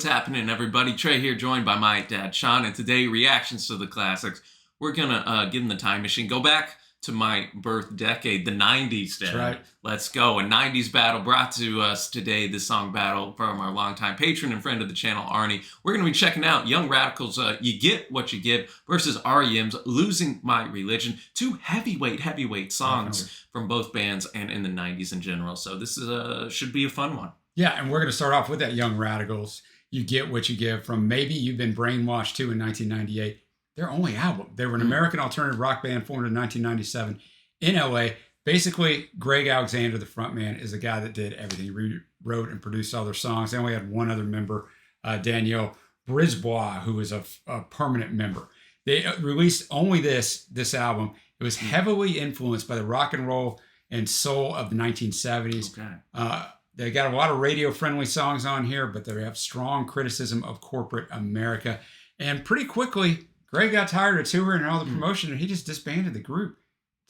What's happening, everybody? Trey here, joined by my dad, Sean, and today, reactions to the classics. We're gonna get in the time machine, go back to my birth decade, the 90s, Dad. That's right. Let's go. A 90s battle brought to us today, the song battle from our longtime patron and friend of the channel, R.E.M. We're going to be checking out Young Radical's You Get What You Give versus R.E.M's Losing My Religion. Two heavyweight songs from both bands and in the 90s in general. So this is should be a fun one. Yeah, and we're going to start off with that Young Radicals, You Get What You Give, from Maybe You've Been Brainwashed Too in 1998. Their only album. They were an American alternative rock band formed in 1997 in LA. Basically, Greg Alexander, the frontman, is the guy that did everything. He wrote and produced all their songs. They only had one other member, Danielle Brisbois, who was a permanent member. They released only this album. It was heavily influenced by the rock and roll and soul of the 1970s. Okay. They got a lot of radio-friendly songs on here, but they have strong criticism of corporate America. And pretty quickly, Greg got tired of touring and all the promotion, and he just disbanded the group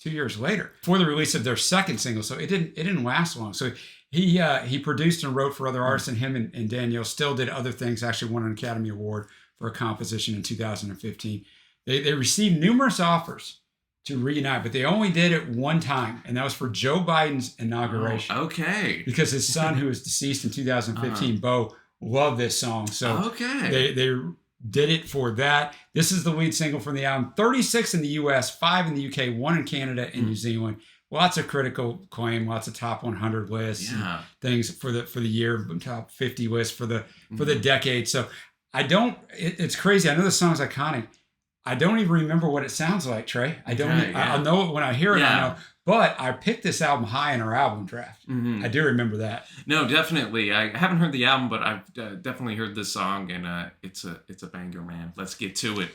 2 years later for the release of their second single. So it didn't last long. So he produced and wrote for other artists, and him and Danielle still did other things. Actually won an Academy Award for a composition in 2015. They received numerous offers to reunite, but they only did it one time, and that was for Joe Biden's inauguration. Oh, okay. Because his son, who was deceased in 2015, Bo, loved this song. So they did it for that. This is the lead single from the album. 36 in the US, 5 in the UK, 1 in Canada and New Zealand. Lots of critical acclaim, lots of top 100 lists, and things for the year, top 50 lists for the decade. So it's crazy. I know the song's iconic. I don't even remember what it sounds like, Trey. I'll know it when I hear it. I know. But I picked this album high in our album draft. I do remember that. No, definitely. I haven't heard the album, but I've definitely heard this song, and it's a banger, man. Let's get to it.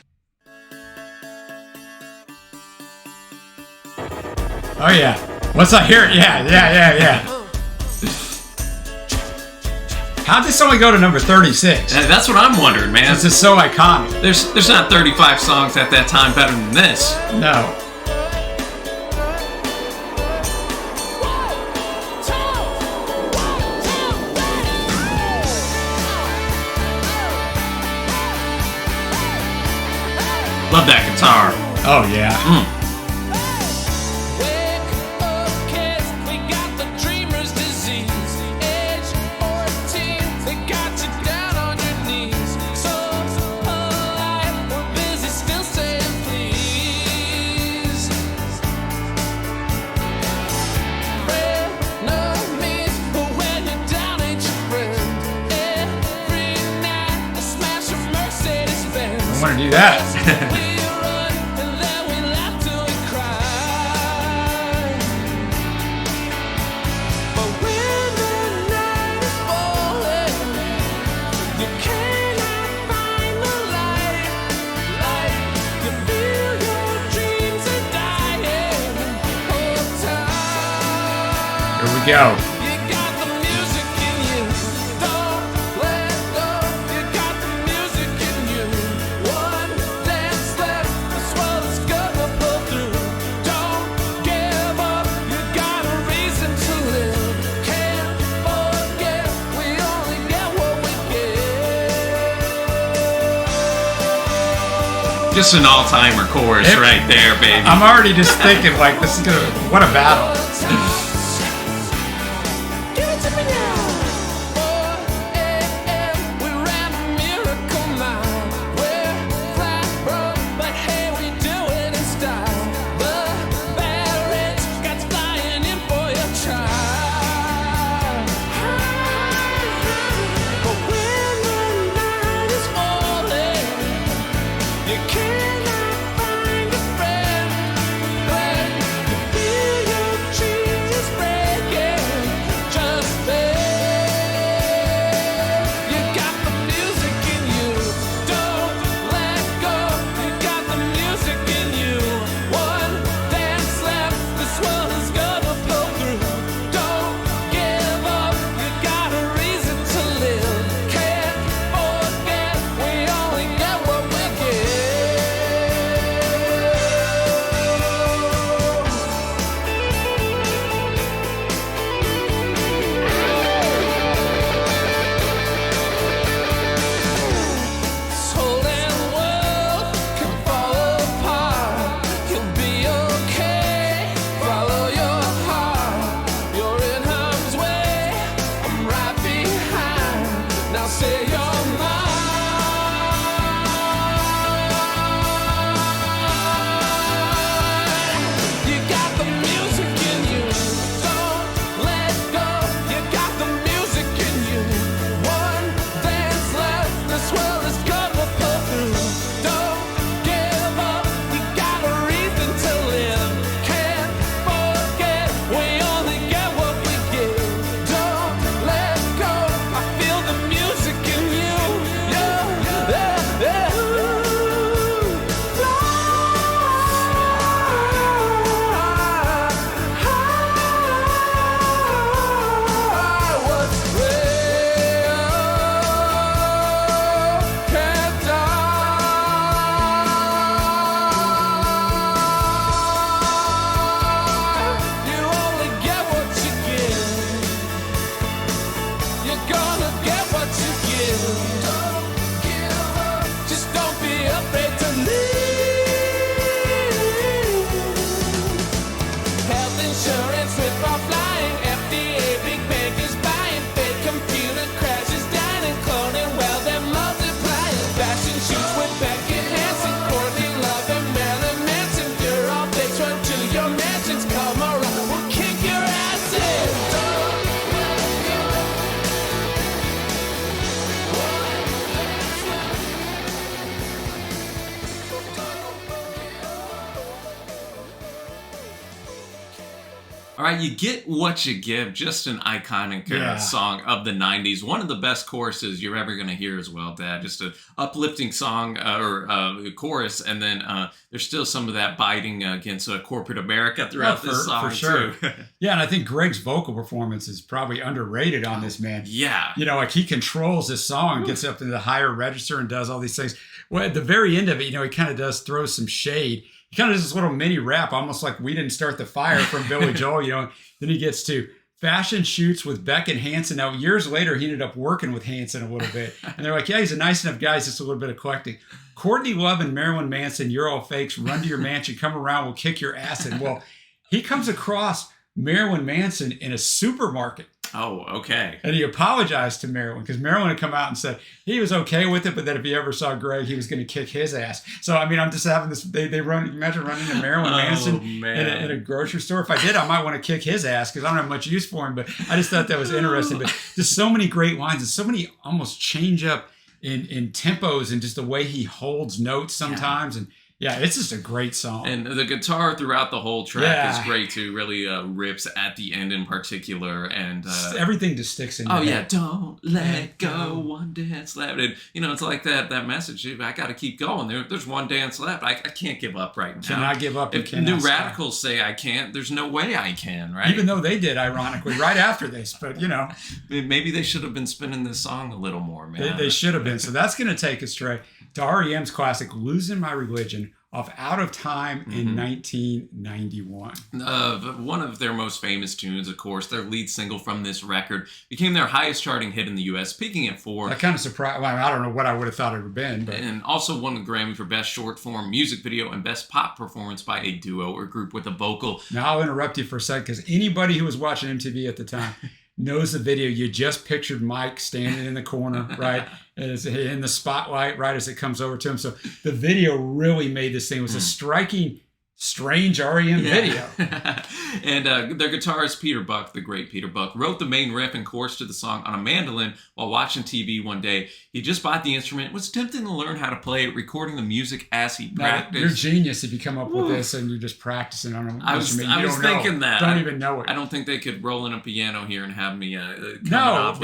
Oh yeah. Once I hear it, yeah. How'd this only go to number 36? That's what I'm wondering, man. This is so iconic. There's not 35 songs at that time better than this. No. Love that guitar. Oh yeah. I want to do that. Here we go. Just an all-timer chorus right there, baby. I'm already just thinking, like, this is what a battle. All right, You Get What You Give, just an iconic song of the 90s. One of the best choruses you're ever going to hear as well, Dad. Just an uplifting song or chorus, and then there's still some of that biting against corporate America throughout this song, for sure. too. Yeah, and I think Greg's vocal performance is probably underrated on this, man. Yeah. You know, like he controls this song, gets up into the higher register and does all these things. Well, at the very end of it, you know, he kind of does throw some shade. He kind of does this little mini rap, almost like We Didn't Start the Fire from Billy Joel, you know. Then he gets to fashion shoots with Beck and Hansen. Now, years later, he ended up working with Hansen a little bit. And they're like, yeah, he's a nice enough guy. He's just a little bit eclectic. Courtney Love and Marilyn Manson, you're all fakes. Run to your mansion. Come around. We'll kick your acid. Well, he comes across Marilyn Manson in a supermarket. Oh, okay. And he apologized to Marilyn because Marilyn had come out and said he was okay with it, but that if he ever saw Greg, he was going to kick his ass. So, I mean, I'm just having this, imagine running into Marilyn Manson in a grocery store. If I did, I might want to kick his ass because I don't have much use for him, but I just thought that was interesting. But just so many great lines and so many almost change up in tempos and just the way he holds notes sometimes. And yeah, it's just a great song. And the guitar throughout the whole track is great too. Really rips at the end in particular. And everything just sticks in your head. Don't let go, one dance left. And, you know, it's like that message. I got to keep going. There's one dance left. I can't give up right now. Cannot give up. If New Radicals say I can't, there's no way I can, right? Even though they did, ironically, right after this. But, you know. Maybe they should have been spinning this song a little more, man. They should have been. So that's going to take us straight to R.E.M's classic, Losing My Religion, off Out of Time in 1991. One of their most famous tunes, of course, their lead single from this record, became their highest charting hit in the U.S., peaking at 4. That kind of surprised. Well, I don't know what I would have thought it would have been. But. And also won the Grammy for Best Short Form Music Video and Best Pop Performance by a Duo or Group with a Vocal. Now, I'll interrupt you for a second because anybody who was watching MTV at the time knows the video. You just pictured Mike standing in the corner, right? In the spotlight, right, as it comes over to him. So the video really made this thing. It was a striking, strange R.E.M. video. And their guitarist, Peter Buck, the great Peter Buck, wrote the main riff and chorus to the song on a mandolin while watching TV one day. He just bought the instrument, was attempting to learn how to play it, recording the music as he practiced. You're a genius if you come up with this and you're just practicing on an instrument. I was thinking that. Don't even know it. I don't think they could roll in a piano here and have me be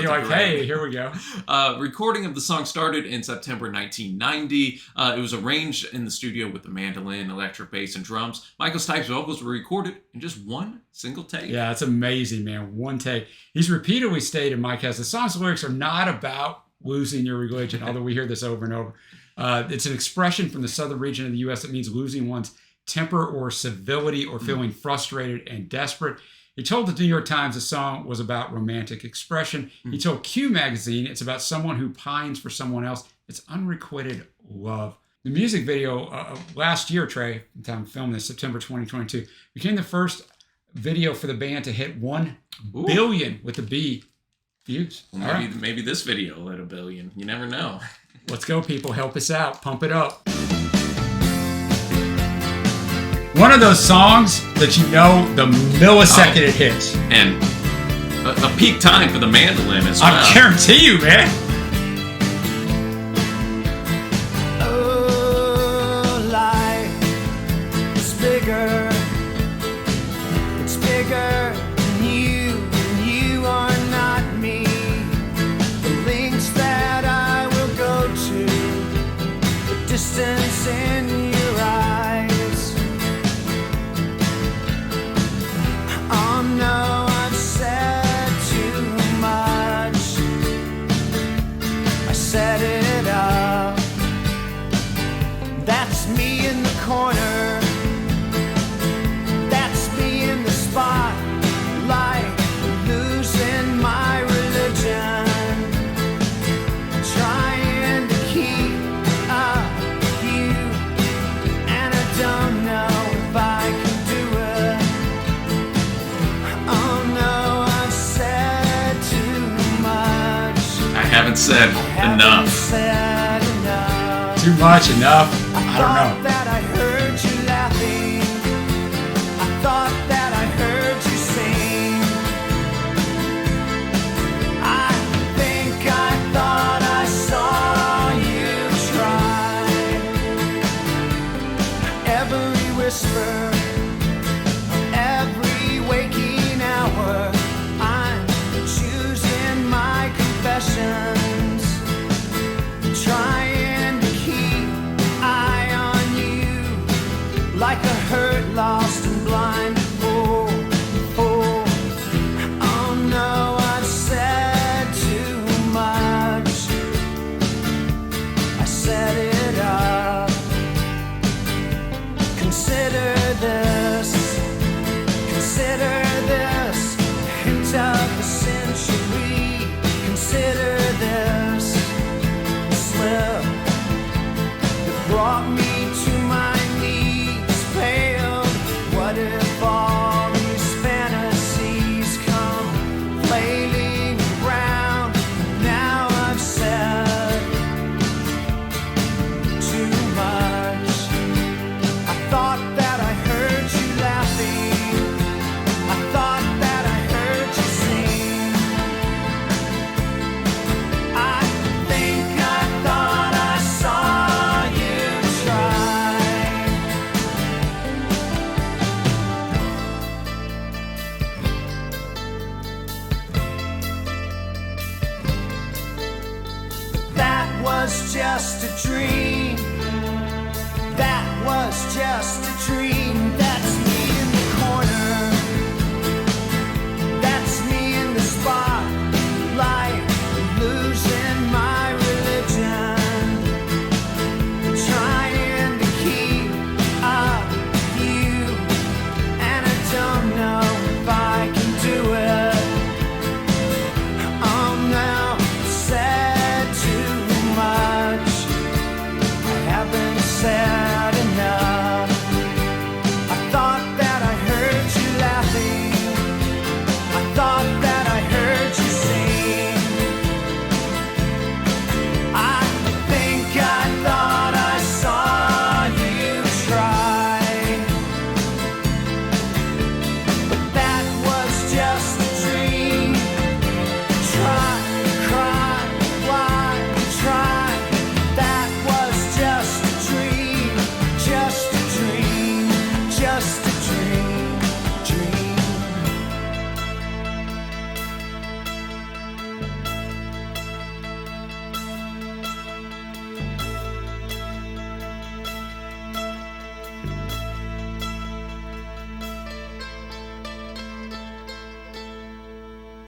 like, hey, here we go. Recording of the song started in September 1990. It was arranged in the studio with the mandolin, electric bass, and drums. Michael Stipe's vocals were recorded in just one single take. Yeah, it's amazing, man. One take. He's repeatedly stated, Mike has, the song's lyrics are not about losing your religion, although we hear this over and over. It's an expression from the southern region of the U.S. that means losing one's temper or civility or feeling frustrated and desperate. He told the New York Times the song was about romantic expression. He told Q magazine it's about someone who pines for someone else. It's unrequited love. The music video last year, Trey, the time of filming this, September 2022, became the first video for the band to hit 1 billion with a B views. Well, maybe this video will hit 1 billion. You never know. Let's go, people. Help us out. Pump it up. One of those songs that you know the millisecond it hits. And a peak time for the mandolin as well. I guarantee you, man. Distance in your eyes. Oh no, I've said too much. I set it up. That's me in the corner. That's me in the spotlight, losing my religion. Trying to keep up. Don't know if I can do it. Oh no, I've said too much. I haven't said enough. Too much, enough? I don't know. That I heard you laughing. I thought that I heard you sing. I think I thought I saw you try. Every whisper, every waking like a hurt, lost and blind fool. Fool. Oh no, I've said too much. I set it up. Consider this. Consider this. Hint of the century. Consider this. The slip that brought me to my knees, pale. What if all these fantasies come flailing around? Now I've said too much. I thought that I heard you laughing. I thought that I heard you sing. I think I thought I saw you try. That was just a dream. That was just a dream. That's me in the corner. That's me in the spotlight, losing my religion, trying to keep up with you, and I don't know if I can do it. Oh no, I've said too much. I haven't said enough. I thought that I heard you laughing. I thought that I heard you sing. I think I thought I saw you try. But that was just a dream. Try, cry, why, try. That was just a dream. Just a dream. Just a dream. Dream.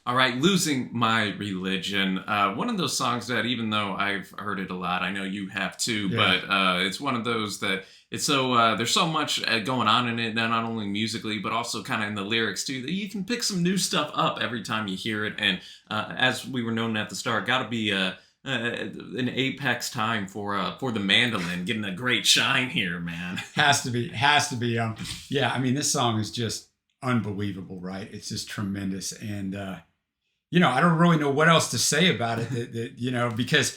All right, Losing My Religion. One of those songs that, even though I've heard it a lot, I know you have too, Yeah. but it's one of those that it's so, there's so much going on in it, not only musically, but also kind of in the lyrics too, that you can pick some new stuff up every time you hear it. And as we were known at the start, got to be an apex time for the mandolin, getting a great shine here, man. Has to be. Yeah, I mean, this song is just unbelievable, right? It's just tremendous. And, I don't really know what else to say about it, because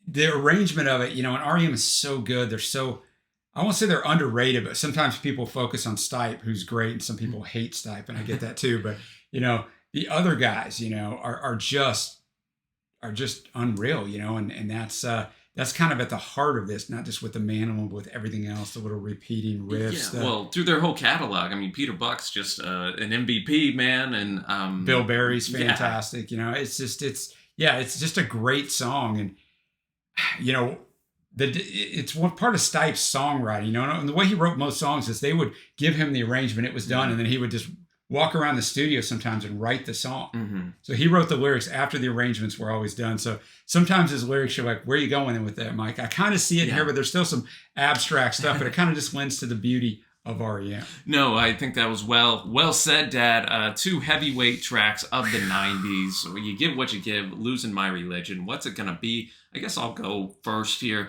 the arrangement of it, and R.E.M is so good. They're so, I won't say they're underrated, but sometimes people focus on Stipe, who's great, and some people hate Stipe, and I get that too. But, the other guys, are just unreal, and that's kind of at the heart of this, not just with the mandolin, but with everything else, the little repeating riffs. Yeah, well, through their whole catalog. I mean, Peter Buck's just an MVP, man, and Bill Berry's fantastic. It's just a great song, and it's one part of Stipe's songwriting. And the way he wrote most songs is they would give him the arrangement, it was done, and then he would just walk around the studio sometimes and write the song. Mm-hmm. So he wrote the lyrics after the arrangements were always done. So sometimes his lyrics are like, where are you going in with that, Mike? I kind of see it here, but there's still some abstract stuff, but it kind of just lends to the beauty of R.E.M. No, I think that was well said, Dad. Two heavyweight tracks of the 90s. You give what you give, Losing My Religion. What's it going to be? I guess I'll go first here.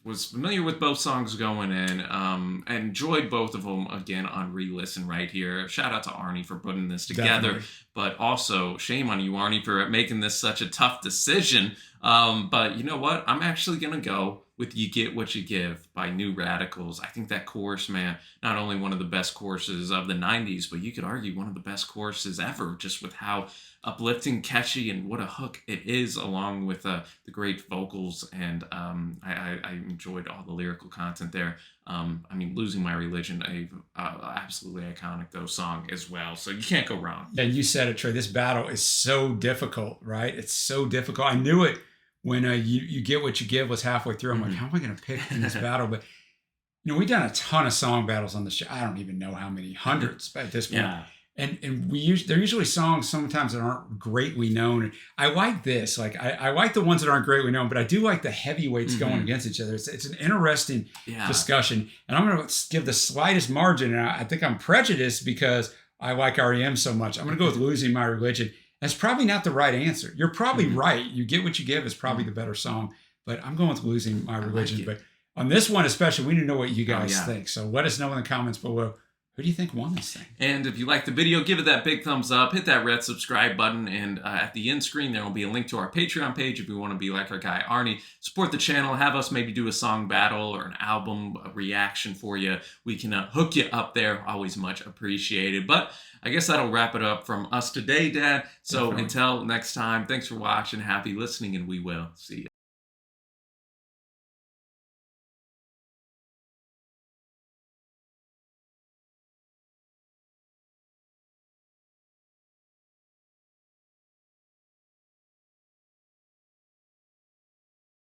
Was familiar with both songs going in. Enjoyed both of them again on re-listen right here. Shout out to Arnie for putting this together. Definitely. But also shame on you, Arnie, for making this such a tough decision. But you know what? I'm actually going to go with You Get What You Give by New Radicals. I think that chorus, man, not only one of the best choruses of the 90s, but you could argue one of the best choruses ever, just with how uplifting, catchy, and what a hook it is, along with the great vocals. And I enjoyed all the lyrical content there. Losing My Religion, absolutely iconic, though, song as well. So you can't go wrong. And you said it, Trey. This battle is so difficult, right? It's so difficult. I knew it when you Get What You Give was halfway through. I'm like, how am I going to pick in this battle? But we've done a ton of song battles on the show. I don't even know how many, hundreds at this point. Yeah. And they're usually songs sometimes that aren't greatly known. I like this. Like I like the ones that aren't greatly known, but I do like the heavyweights going against each other. It's an interesting discussion. And I'm going to give the slightest margin. And I think I'm prejudiced because I like R.E.M. so much. I'm going to go with Losing My Religion. That's probably not the right answer. You're probably right. You Get What You Give is probably the better song, but I'm going with Losing My Religion. But on this one especially, we need to know what you guys think. So let us know in the comments below. Who do you think won this thing? And if you like the video, give it that big thumbs up. Hit that red subscribe button. And at the end screen, there will be a link to our Patreon page if you want to be like our guy Arnie. Support the channel. Have us maybe do a song battle or an album reaction for you. We can hook you up there. Always much appreciated. But I guess that'll wrap it up from us today, Dad. So until next time, thanks for watching. Happy listening, and we will see you.